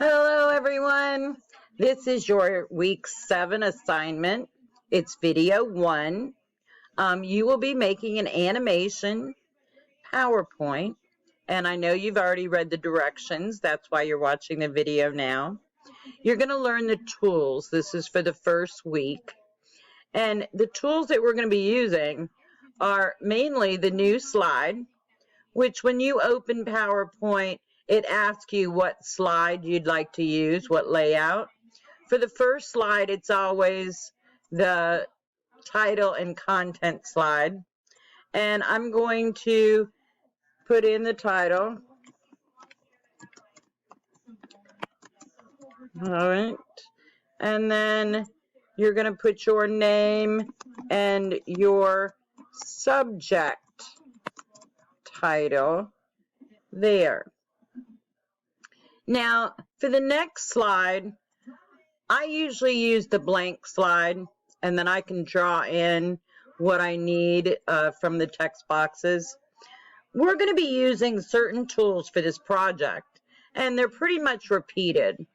Hello, everyone. This is your week 7 assignment. It's video 1. You will be making an animation PowerPoint, and I know you've already read the directions. That's why you're watching the video now. You're going to learn the tools. This is for the first week. And the tools that we're going to be using are mainly the new slide, which when you open PowerPoint, it asks you what slide you'd like to use, what layout. For the first slide, it's always the title and content slide. And I'm going to put in the title. All right. And then you're going to put your name and your subject title there. Now, for the next slide, I usually use the blank slide, and then I can draw in what I need from the text boxes. We're going to be using certain tools for this project, and they're pretty much repeated.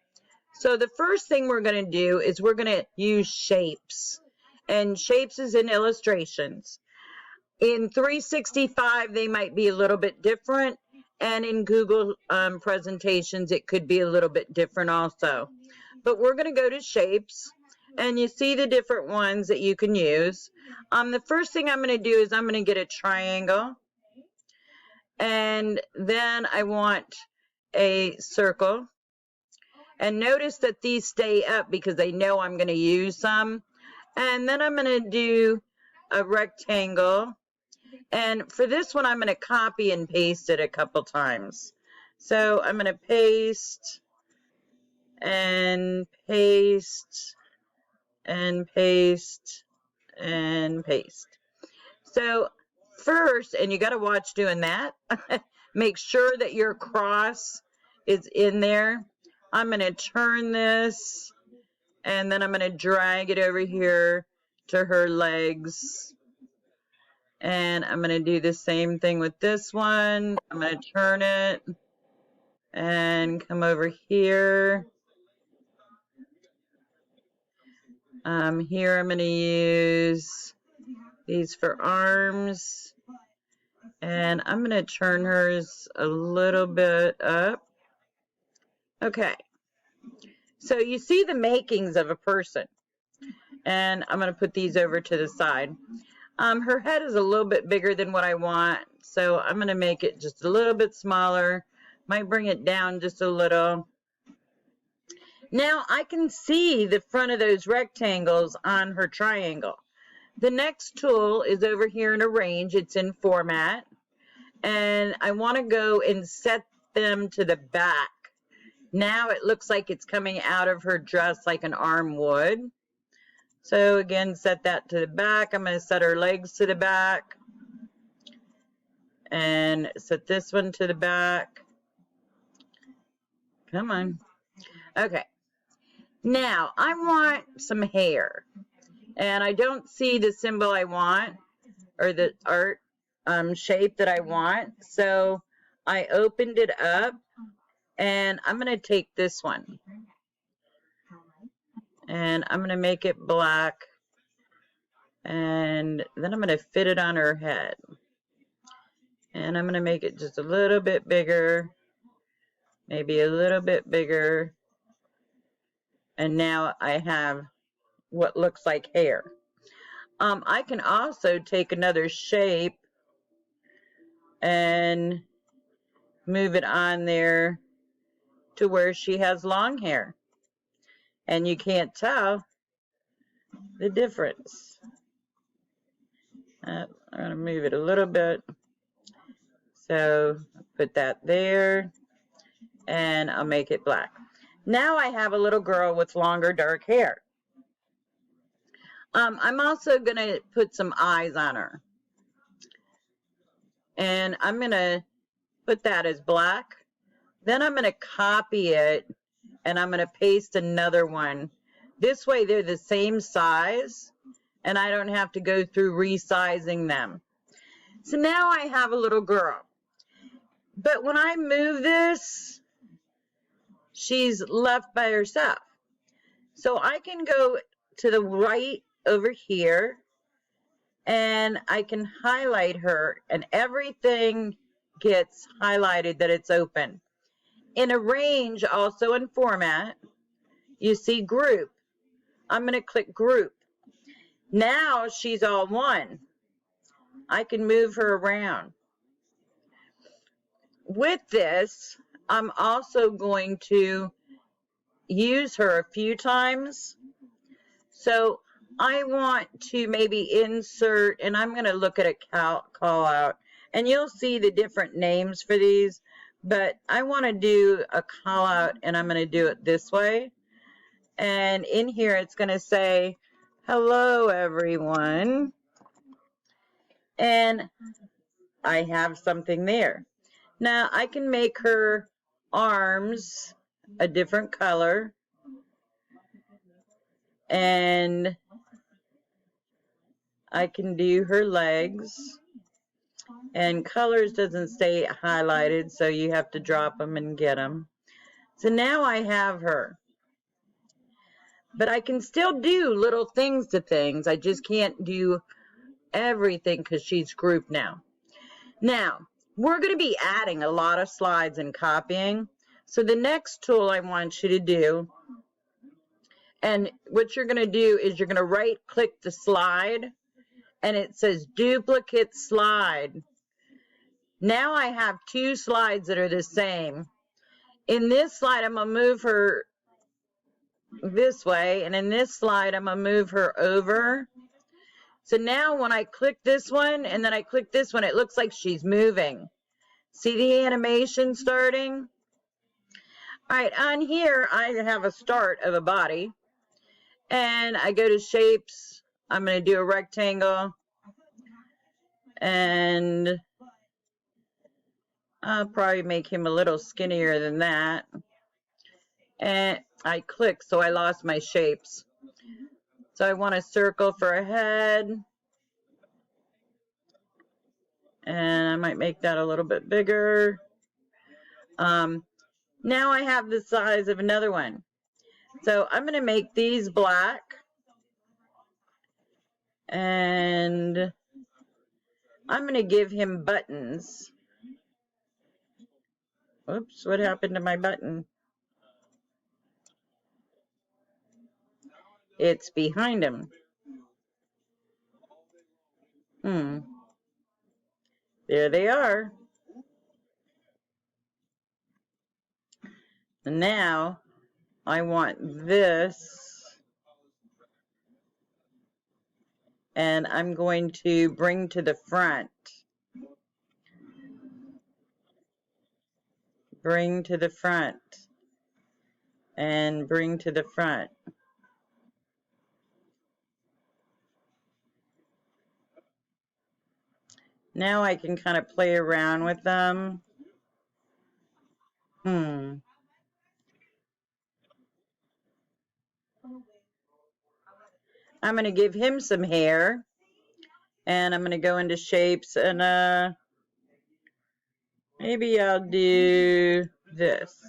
So the first thing we're going to do is we're going to use shapes, and shapes is in illustrations. In 365, they might be a little bit different. And in Google presentations, it could be a little bit different also. But we're going to go to shapes, and you see the different ones that you can use. The first thing I'm going to do is I'm going to get a triangle. And then I want a circle. And notice that these stay up because they know I'm going to use some. And then I'm going to do a rectangle. And for this one, I'm going to copy and paste it a couple times. So I'm going to paste and paste and paste and paste. So first, and you got to watch doing that, make sure that your cross is in there. I'm going to turn this, and then I'm going to drag it over here to her legs. And I'm going to do the same thing with this one. I'm going to turn it and come over here. Here I'm going to use these for arms. And I'm going to turn hers a little bit up. Okay. So you see the makings of a person. And I'm going to put these over to the side. Her head is a little bit bigger than what I want, so I'm going to make it just a little bit smaller. Might bring it down just a little. Now I can see the front of those rectangles on her triangle. The next tool is over here in Arrange. It's in Format. And I want to go and set them to the back. Now it looks like it's coming out of her dress like an arm would. So again, set that to the back. I'm going to set her legs to the back. And set this one to the back. Come on. Okay. Now, I want some hair. And I don't see the symbol I want, or the art shape that I want. So I opened it up. And I'm going to take this one. And I'm going to make it black. And then I'm going to fit it on her head. And I'm going to make it just a little bit bigger. Maybe a little bit bigger. And now I have what looks like hair. I can also take another shape and move it on there to where she has long hair. And you can't tell the difference. I'm going to move it a little bit. So put that there. And I'll make it black. Now I have a little girl with longer dark hair. I'm also going to put some eyes on her. And I'm going to put that as black. Then I'm going to copy it. And I'm going to paste another one. This way they're the same size, and I don't have to go through resizing them. So now I have a little girl. But when I move this, she's left by herself. So I can go to the right over here, and I can highlight her, and everything gets highlighted that it's open. In Arrange, also in Format, you see Group. I'm going to click Group. Now she's all one. I can move her around. With this, I'm also going to use her a few times. So I want to maybe insert, and I'm going to look at a call out, and you'll see the different names for these, but I want to do a call out, and I'm going to do it this way. And in here, it's going to say, hello, everyone. And I have something there. Now, I can make her arms a different color. And I can do her legs. And colors doesn't stay highlighted, so you have to drop them and get them. So now I have her. But I can still do little things to things. I just can't do everything because she's grouped now. Now, we're going to be adding a lot of slides and copying. So the next tool I want you to do, and what you're going to do is you're going to right-click the slide, and it says Duplicate Slide. Now I have two slides that are the same. In this slide, I'm going to move her this way, and in this slide, I'm going to move her over. So now when I click this one, and then I click this one, it looks like she's moving. See the animation starting? All right, on here, I have a start of a body. And I go to Shapes. I'm going to do a rectangle. And I'll probably make him a little skinnier than that. And I click, so I lost my shapes. So I want a circle for a head. And I might make that a little bit bigger. Now I have the size of another one. So I'm going to make these black. And I'm going to give him buttons. Oops, what happened to my button? It's behind him. There they are. And now I want this. And I'm going to bring to the front. Bring to the front. And bring to the front. Now I can kind of play around with them. I'm going to give him some hair. And I'm going to go into Shapes, and maybe I'll do this.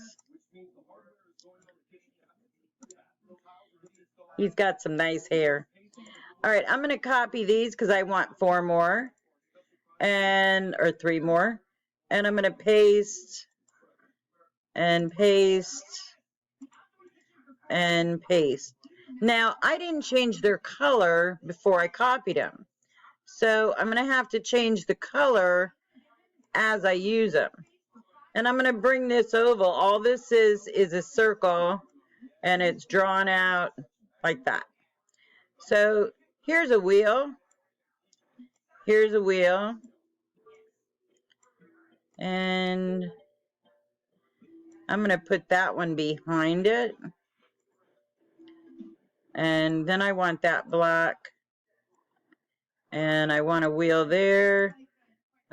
He's got some nice hair. All right, I'm going to copy these because I want 4 more. Or 3 more. And I'm going to paste and paste and paste. Now, I didn't change their color before I copied them. So I'm going to have to change the color as I use them. And I'm going to bring this oval. All this is a circle, and it's drawn out like that. So here's a wheel. Here's a wheel. And I'm going to put that one behind it. And then I want that black. And I want a wheel there.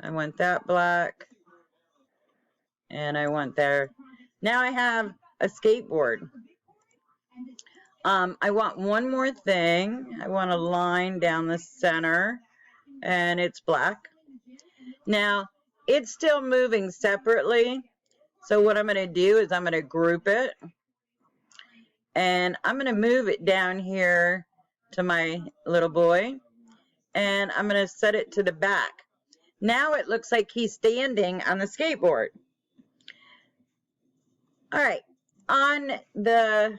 I want that black. And I want there. Now I have a skateboard. I want one more thing. I want a line down the center. And it's black. Now, it's still moving separately. So what I'm going to do is I'm going to group it. And I'm going to move it down here to my little boy. And I'm going to set it to the back. Now it looks like he's standing on the skateboard. All right. On the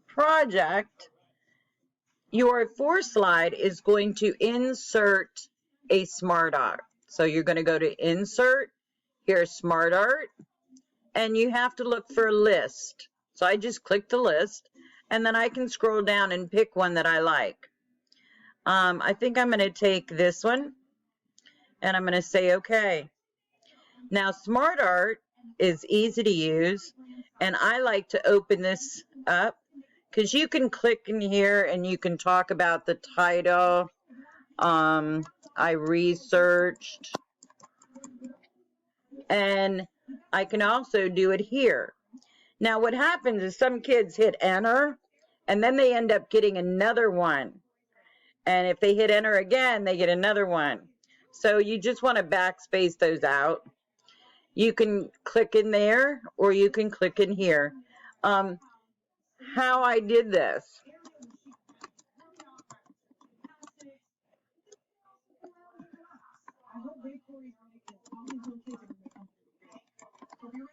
project, your 4 slide is going to insert a smart art. So you're going to go to insert, here's smart art, and you have to look for a list. So I just click the list, and then I can scroll down and pick one that I like. I think I'm going to take this one, and I'm going to say OK. Now, smart art is easy to use, and I like to open this up because you can click in here and you can talk about the title. I researched, and I can also do it here. Now, what happens is some kids hit enter, and then they end up getting another one. And if they hit enter again, they get another one. So you just want to backspace those out. You can click in there, or you can click in here. How I did this.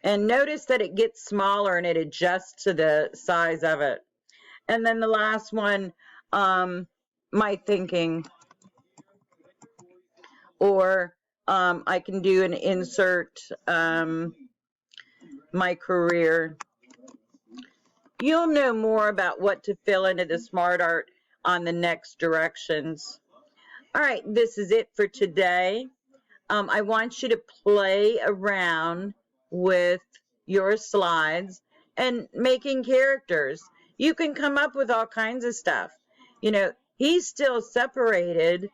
And notice that it gets smaller and it adjusts to the size of it. And then the last one, my thinking. Or I can do an insert, my career. You'll know more about what to fill into the smart art on the next directions. All right, this is it for today. I want you to play around with your slides and making characters. You can come up with all kinds of stuff. You know, he's still separated.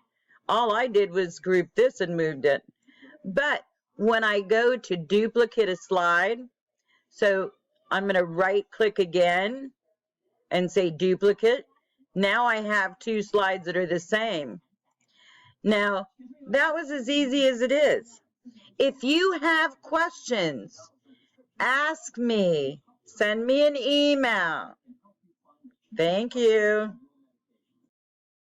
All I did was group this and moved it. But when I go to duplicate a slide, so I'm going to right click again and say duplicate. Now I have 2 slides that are the same. Now, that was as easy as it is. If you have questions, ask me. Send me an email. Thank you.